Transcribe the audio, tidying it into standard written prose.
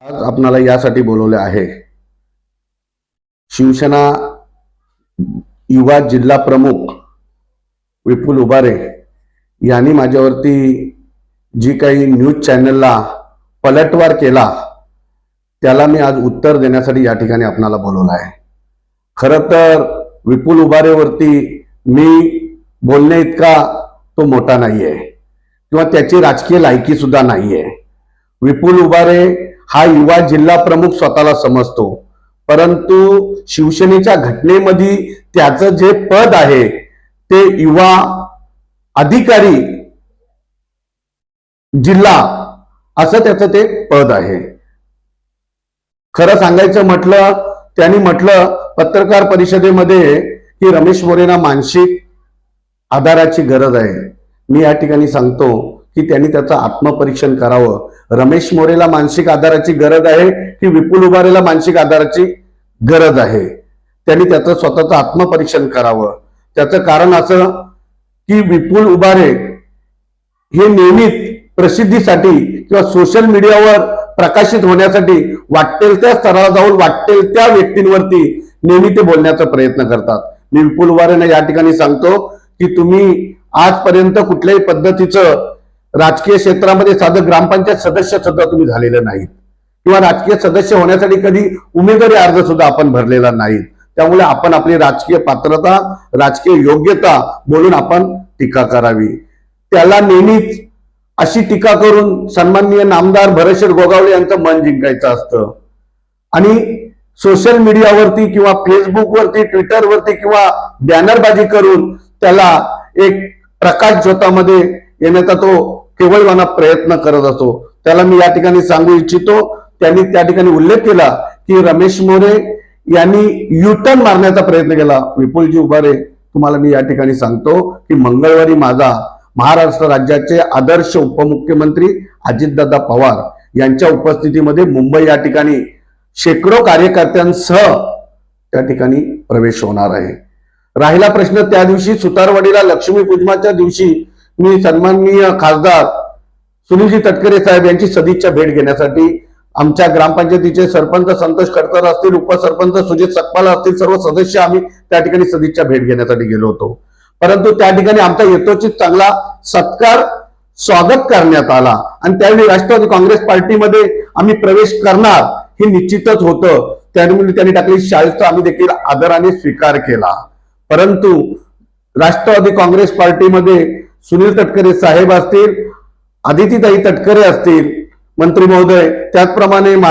आज आपणाला यासाठी बोलवले आहे। शिवसेना युवा जिल्हा प्रमुख विपुल उबारे यांनी माझ्यावरती जी काही न्यूज चॅनलला पलटवार केला त्याला मी आज उत्तर देण्यासाठी या ठिकाणी आपणाला बोलवलं आहे। खरं तर विपुल उबारेवरती मी बोलणे इतका तो मोठा नाहीये किंवा त्याची राजकीय लायकी सुद्धा नाहीये। विपुल उबारे हा युवा जिल्हा प्रमुख स्वतःला समजतो, परंतु शिवसेनेच्या घटनेमध्ये त्याचं जे पद आहे ते युवा अधिकारी जिल्हा असं त्याचं ते पद आहे। खरं सांगायचं म्हटलं त्यांनी म्हटलं पत्रकार परिषदेमध्ये की रमेश मोरेंना मानसिक आधाराची गरज आहे। मी या ठिकाणी सांगतो की त्यांनी त्याचं आत्मपरीक्षण करावं। रमेश मोरेला मानसिक आधाराची गरज आहे की विपुल उबारेला मानसिक आधाराची गरज आहे, त्यांनी त्याचं स्वतःचं आत्मपरीक्षण करावं। त्याचं कारण असं की विपुल उबारे हे नेहमीच प्रसिद्धीसाठी किंवा सोशल मीडियावर प्रकाशित होण्यासाठी वाटेल त्या स्तराला जाऊन वाटेल त्या व्यक्तींवरती नेहमी ते बोलण्याचा प्रयत्न करतात। मी विपुल उबारेंना या ठिकाणी सांगतो की तुम्ही आजपर्यंत कुठल्याही पद्धतीचं राजकीय क्षेत्रामध्ये साधं ग्रामपंचायत सदस्य सुद्धा तुम्ही झालेलं नाही किंवा राजकीय सदस्य होण्यासाठी कधी उमेदवारी अर्ज सुद्धा आपण भरलेला नाही। त्यामुळे आपण आपली राजकीय पात्रता राजकीय योग्यता बोलून आपण टीका करावी। त्याला नेहमीच अशी टीका करून सन्माननीय नामदार भरतशेठ गोगावले यांचं मन जिंकायचं असतं आणि सोशल मीडियावरती किंवा फेसबुकवरती ट्विटरवरती किंवा बॅनरबाजी करून त्याला एक प्रकाश झोतामध्ये येण्याचा तो केवळवाना प्रयत्न करत असतो। त्याला मी या ठिकाणी सांगू इच्छितो, त्यांनी त्या ठिकाणी उल्लेख केला की रमेश मोरे यांनी युटर्न मारण्याचा प्रयत्न केला। विपुलजी उबारे तुम्हाला मी या ठिकाणी सांगतो की मंगळवारी माझा महाराष्ट्र राज्याचे आदर्श उपमुख्यमंत्री अजितदादा पवार यांच्या उपस्थितीमध्ये मुंबई या ठिकाणी शेकडो कार्यकर्त्यांसह त्या ठिकाणी प्रवेश होणार आहे। राहिला प्रश्न त्या दिवशी सुतारवाडीला लक्ष्मीपूजनाच्या दिवशी मी सन्माननीय खासदार सुनीलजी तटकरे साहेब यांची सदिच्छा भेट घेण्यासाठी आमच्या ग्रामपंचायतीचे सरपंच संतोष खडतर असतील, उपसरपंच सुजित सकपाल असतील, सर्व सदस्य आम्ही त्या ठिकाणी सदिच्छा भेट घेण्यासाठी गेलो होतो। परंतु त्या ठिकाणी आमचा यथोचित चांगला सत्कार स्वागत करण्यात आला आणि त्यावेळी राष्ट्रवादी काँग्रेस पार्टीमध्ये आम्ही प्रवेश करणार हे निश्चितच होतं। त्यामुळे त्यांनी टाकली शाळेचा आम्ही देखील आदराने स्वीकार केला। परंतु राष्ट्रवादी काँग्रेस पार्टीमध्ये सुनील तटकरे साहेब असतील, आदितीताई तटकरे असतील मंत्री महोदय, त्याचप्रमाणे